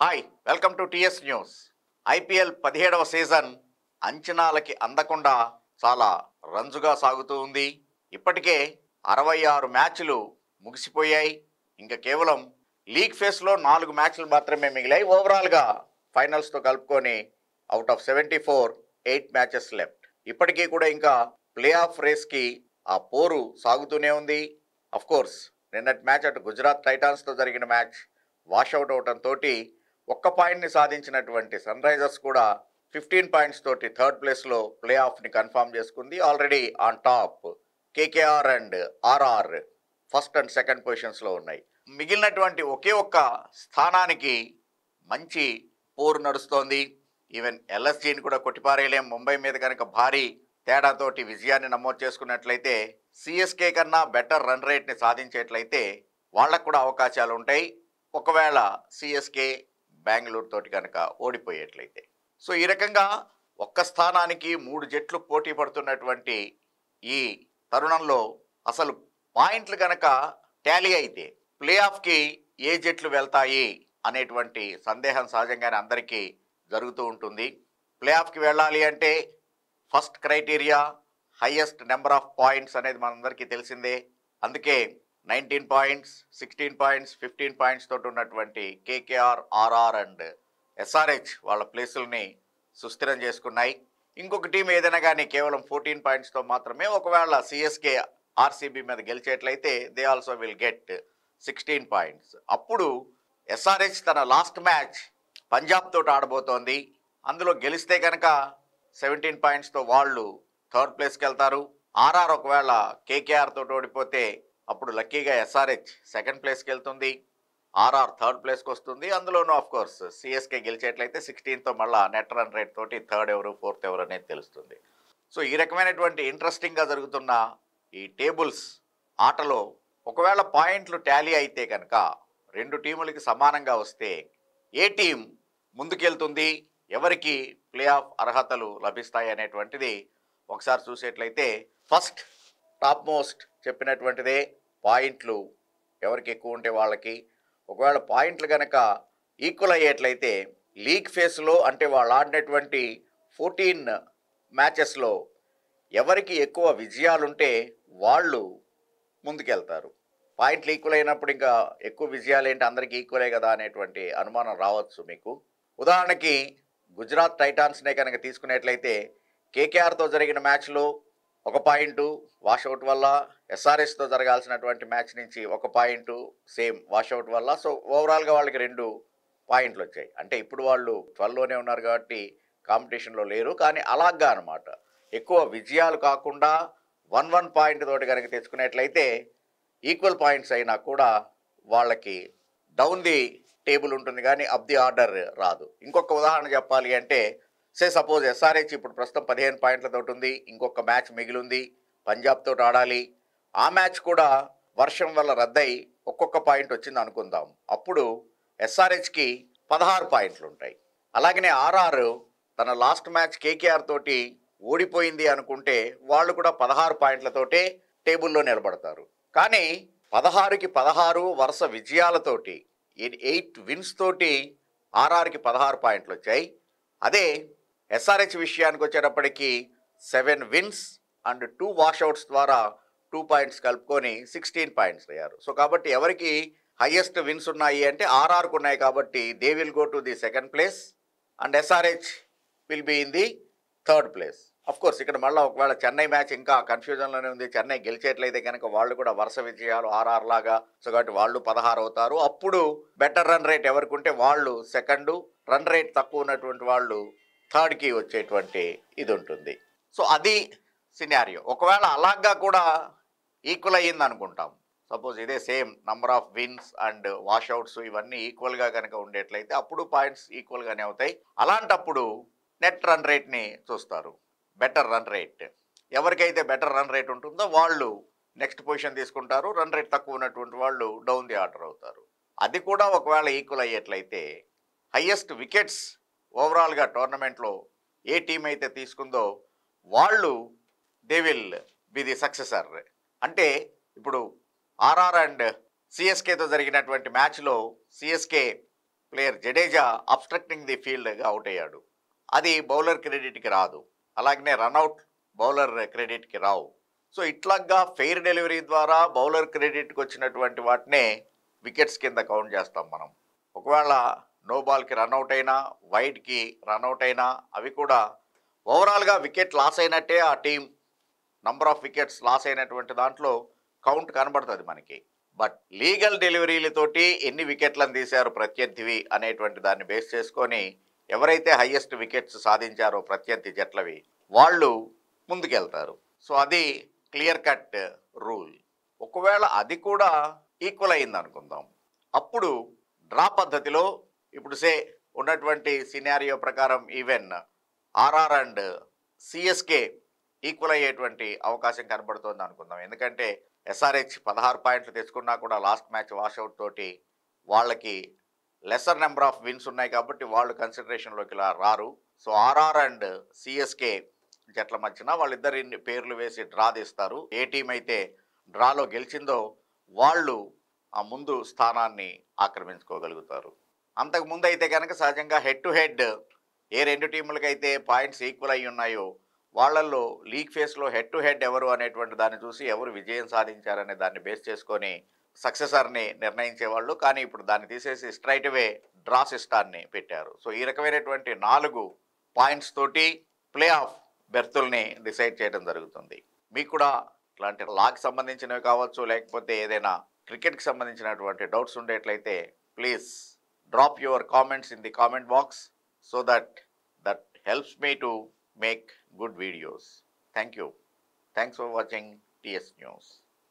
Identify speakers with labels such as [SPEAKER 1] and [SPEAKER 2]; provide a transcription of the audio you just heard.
[SPEAKER 1] Hi welcome to TS news. IPL 17వ season అంచనాలకి అందకుండా చాలా రంజుగా సాగుతూ ఉంది. ఇప్పటికే 66 మ్యాచ్లు ముగిసిపోయాయి. ఇంకా కేవలం లీగ్ ఫేస్లో 4 మ్యాచ్లు మాత్రమే మిగిలాయి. ఓవరాల్గా ఫైనల్స్తో కలుపుకొని అవుట్ ఆఫ్ 74 8 మ్యాచెస్ లెఫ్ట్. ఇప్పటికీ కూడా ఇంకా ప్లే ఆఫ్ రేస్కి ఆ పోరు సాగుతూనే ఉంది. అఫ్ కోర్స్ నిన్నటి మ్యాచ్ అటు గుజరాత్ టైటాన్స్తో జరిగిన మ్యాచ్ వాషౌట్ అవడంతో ఒక్క పాయింట్ని సాధించినటువంటి సన్ రైజర్స్ కూడా 15 పాయింట్స్ తోటి థర్డ్ ప్లేస్లో ప్లే ఆఫ్ని కన్ఫర్మ్ చేసుకుంది. Already on top KKR and RR first and second పొజిషన్స్లో ఉన్నాయి. మిగిలినటువంటి ఒకే ఒక్క స్థానానికి మంచి పోరు నడుస్తోంది. ఈవెన్ ఎల్ఎస్జీని కూడా కొట్టిపారేయలేం. ముంబై మీద కనుక భారీ తేడాతోటి విజయాన్ని నమోదు చేసుకున్నట్లయితే సిఎస్కే కన్నా బెటర్ రన్ రేట్ని సాధించేట్లయితే వాళ్ళకు కూడా అవకాశాలు ఉంటాయి. ఒకవేళ సిఎస్కే బెంగళూరు తోటి కనుక ఓడిపోయేట్లయితే. సో ఈ రకంగా ఒక్క స్థానానికి 3 జట్లు పోటీ పడుతున్నటువంటి ఈ తరుణంలో అసలు పాయింట్లు కనుక టాలీ అయితే ప్లే ఆఫ్కి ఏ జట్లు వెళ్తాయి అనేటువంటి సందేహం సహజంగానే అందరికీ జరుగుతూ ఉంటుంది. ప్లే ఆఫ్కి వెళ్ళాలి అంటే first criteria highest number of points అనేది మనందరికీ తెలిసిందే. అందుకే 19 పాయింట్స్, 16 పాయింట్స్, 15 పాయింట్స్ తోటి ఉన్నటువంటి కేకేఆర్, ఆర్ఆర్ అండ్ ఎస్ఆర్హెచ్ వాళ్ళ ప్లేసుల్ని సుస్థిరం చేసుకున్నాయి. ఇంకొక టీం ఏదైనా కానీ కేవలం 14 పాయింట్స్తో మాత్రమే ఒకవేళ సిఎస్కే ఆర్సీబీ మీద గెలిచేట్లయితే they also will get 16 points. అప్పుడు ఎస్ఆర్హెచ్ తన లాస్ట్ మ్యాచ్ పంజాబ్ తోటి ఆడబోతోంది. అందులో గెలిస్తే కనుక 17 పాయింట్స్తో వాళ్ళు థర్డ్ ప్లేస్కి వెళ్తారు. ఆర్ఆర్ ఒకవేళ కేకేఆర్ తోటి ఓడిపోతే అప్పుడు లక్కీగా ఎస్ఆర్హెచ్ సెకండ్ ప్లేస్కి వెళ్తుంది, ఆర్ఆర్ థర్డ్ ప్లేస్కి వస్తుంది. అందులోనూ ఆఫ్ కోర్స్ సిఎస్కే గెలిచేట్లయితే 16తో మళ్ళీ నెట్ రన్ రేట్ తోటి థర్డ్ ఎవరు ఫోర్త్ ఎవరు అనేది తెలుస్తుంది. సో ఈ రకమైనటువంటి ఇంట్రెస్టింగ్గా జరుగుతున్న ఈ టేబుల్స్ ఆటలో ఒకవేళ పాయింట్లు టాలీ అయితే కనుక 2 టీములకి సమానంగా వస్తే ఏ టీం ముందుకెళ్తుంది, ఎవరికి ప్లే ఆఫ్ అర్హతలు లభిస్తాయి అనేటువంటిది ఒకసారి చూసేట్లయితే ఫస్ట్ టాప్ మోస్ట్ చెప్పినటువంటిదే పాయింట్లు ఎవరికి ఎక్కువ ఉంటే వాళ్ళకి. ఒకవేళ పాయింట్లు కనుక ఈక్వల్ అయ్యేట్లయితే లీగ్ ఫేస్లో అంటే వాళ్ళు ఆడినటువంటి 14 మ్యాచెస్లో ఎవరికి ఎక్కువ విజయాలుంటే వాళ్ళు ముందుకెళ్తారు. పాయింట్లు ఈక్వల్ అయినప్పుడు ఇంకా ఎక్కువ విజయాలు ఏంటి, అందరికీ ఈక్వలే కదా అనేటువంటి అనుమానం రావచ్చు మీకు. ఉదాహరణకి గుజరాత్ టైటాన్స్నే కనుక తీసుకునేట్లయితే కేకేఆర్తో జరిగిన మ్యాచ్లో 1 పాయింట్ వాషౌట్ వల్ల, ఎస్ఆర్హెచ్తో జరగాల్సినటువంటి మ్యాచ్ నుంచి 1 పాయింట్ సేమ్ వాషౌట్ వల్ల, సో ఓవరాల్గా వాళ్ళకి 2 పాయింట్లు వచ్చాయి. అంటే ఇప్పుడు వాళ్ళు 12లోనే ఉన్నారు కాబట్టి కాంపిటీషన్లో లేరు. కానీ అలాగా అనమాట, ఎక్కువ విజయాలు కాకుండా 1-1 పాయింట్ తోటి కనుక తెచ్చుకునేట్లయితే ఈక్వల్ పాయింట్స్ అయినా కూడా వాళ్ళకి డౌన్ ది టేబుల్ ఉంటుంది కానీ అప్ ది ఆర్డర్ రాదు. ఇంకొక ఉదాహరణ చెప్పాలి అంటే సపోజ్ ఎస్ఆర్హెచ్ ఇప్పుడు ప్రస్తుతం 15 పాయింట్లతో ఉంది, ఇంకొక మ్యాచ్ మిగిలింది, పంజాబ్ తోటి ఆడాలి. ఆ మ్యాచ్ కూడా వర్షం వల్ల రద్దయి ఒక్కొక్క పాయింట్ వచ్చింది అనుకుందాం. అప్పుడు ఎస్ఆర్హెచ్కి 16 పాయింట్లు ఉంటాయి. అలాగనే ఆర్ఆర్ తన లాస్ట్ మ్యాచ్ కేకేఆర్ తోటి ఓడిపోయింది అనుకుంటే వాళ్ళు కూడా 16 పాయింట్లతోటే టేబుల్లో నిలబడతారు. కానీ 16కి 16 వరుస విజయాలతోటి 8 విన్స్ తోటి ఆర్ఆర్కి 16 పాయింట్లు వచ్చాయి. అదే ఎస్ఆర్హెచ్ విషయానికి వచ్చేటప్పటికి 7 విన్స్ అండ్ 2 వాషౌట్స్ ద్వారా 2 పాయింట్స్ కలుపుకొని 16 పాయింట్స్ అయ్యారు. సో కాబట్టి ఎవరికి హైయెస్ట్ విన్స్ ఉన్నాయి అంటే ఆర్ఆర్కు ఉన్నాయి కాబట్టి they will go to the second place and SRH will be in the third place. Of course ఇక్కడ మళ్ళీ ఒకవేళ చెన్నై మ్యాచ్ ఇంకా కన్ఫ్యూజన్లోనే ఉంది. చెన్నై గెలిచేట్లయితే కనుక వాళ్ళు కూడా వరుస విజయాలు ఆర్ఆర్ లాగా, సో కాబట్టి వాళ్ళు 16 అవుతారు. అప్పుడు బెటర్ రన్ రేట్ ఎవరికి ఉంటే వాళ్ళు సెకండు, రన్ రేట్ తక్కువ ఉన్నటువంటి వాళ్ళు థర్డ్కి వచ్చేటువంటి ఇది ఉంటుంది. సో అది సినారియో. ఒకవేళ అలాగా కూడా ఈక్వల్ అయ్యింది అనుకుంటాం, సపోజ్ ఇదే same number of wins and washouts ఇవన్నీ ఈక్వల్గా కనుక ఉండేట్లయితే అప్పుడు పాయింట్స్ ఈక్వల్గానే అవుతాయి. అలాంటప్పుడు నెట్ రన్ రేట్ని చూస్తారు. బెటర్ రన్ రేట్ ఎవరికైతే బెటర్ రన్ రేట్ ఉంటుందో వాళ్ళు నెక్స్ట్ పొజిషన్ తీసుకుంటారు, రన్ రేట్ తక్కువ ఉన్నటువంటి వాళ్ళు డౌన్ ది ఆర్డర్ అవుతారు. అది కూడా ఒకవేళ ఈక్వల్ అయ్యేట్లయితే హయ్యెస్ట్ వికెట్స్ ఓవరాల్గా టోర్నమెంట్లో ఏ టీం అయితే తీసుకుందో వాళ్ళు they will be the successor. అంటే ఇప్పుడు ఆర్ఆర్ అండ్ సిఎస్కేతో జరిగినటువంటి మ్యాచ్లో CSK player Jadeja obstructing the ఫీల్డ్గా అవుట్ అయ్యాడు. అది బౌలర్ క్రెడిట్కి రాదు. అలాగనే రన్అట్ బౌలర్ క్రెడిట్కి రావు. సో ఇట్లాగా ఫెయిర్ డెలివరీ ద్వారా బౌలర్ క్రెడిట్కి వచ్చినటువంటి వాటినే వికెట్స్ కింద కౌంట్ చేస్తాం మనం. ఒకవేళ నో బాల్కి రన్అట్ అయినా, వైడ్కి రన్అట్ అయినా అవి కూడా ఓవరాల్గా వికెట్ లాస్ అయినట్టే ఆ team number of wickets loss అయినటువంటి దాంట్లో కౌంట్ కనబడుతుంది మనకి. బట్ లీగల్ డెలివరీలతోటి ఎన్ని వికెట్లను తీశారు ప్రత్యర్థివి అనేటువంటి దాన్ని బేస్ చేసుకొని ఎవరైతే హయ్యెస్ట్ వికెట్స్ సాధించారో ప్రత్యర్థి జట్లవి వాళ్ళు ముందుకెళ్తారు. సో అది క్లియర్ కట్ రూల్. ఒకవేళ అది కూడా ఈక్వల్ అయింది అనుకుందాం, అప్పుడు డ్రా పద్ధతిలో ఇప్పుడు ఉన్నటువంటి సినారియో ప్రకారం even RR and CSK equal అయ్యేటువంటి అవకాశం కనబడుతోంది అనుకుందాం. ఎందుకంటే ఎస్ఆర్హెచ్ 16 పాయింట్లు తెచ్చుకున్నా కూడా లాస్ట్ మ్యాచ్ వాషౌట్ తోటి వాళ్ళకి లెసర్ నెంబర్ ఆఫ్ విన్స్ ఉన్నాయి కాబట్టి వాళ్ళు కన్సిడరేషన్లోకి రారు. సో ఆర్ఆర్ అండ్ సిఎస్కే జట్ల మధ్యన వాళ్ళిద్దరి పేర్లు వేసి డ్రా తీస్తారు. ఏ టీం అయితే డ్రాలో గెలిచిందో వాళ్ళు ఆ ముందు స్థానాన్ని ఆక్రమించుకోగలుగుతారు. అంతకుముందు అయితే కనుక సహజంగా హెడ్ టు హెడ్ ఏ రెండు టీములకైతే పాయింట్స్ ఈక్వల్ అయి ఉన్నాయో వాళ్ళల్లో లీగ్ ఫేస్లో హెడ్ టు హెడ్ ఎవరు అనేటువంటి దాన్ని చూసి ఎవరు విజయం సాధించారనే దాన్ని బేస్ చేసుకొని సక్సెసర్ని నిర్ణయించేవాళ్ళు. కానీ ఇప్పుడు దాన్ని తీసేసి స్ట్రైట్ అవే డ్రా సిస్టాన్ని పెట్టారు. సో ఈ రకమైనటువంటి 4 పాయింట్స్ తోటి ప్లే ఆఫ్ బెర్తుల్ని డిసైడ్ చేయడం జరుగుతుంది. మీకు కూడా ఇట్లాంటి లాకి సంబంధించినవి కావచ్చు, లేకపోతే ఏదైనా క్రికెట్కి సంబంధించినటువంటి డౌట్స్ ఉండేట్లయితే please drop your comments in the comment box so that helps me to make good videos. Thank you. Thanks for watching TS News.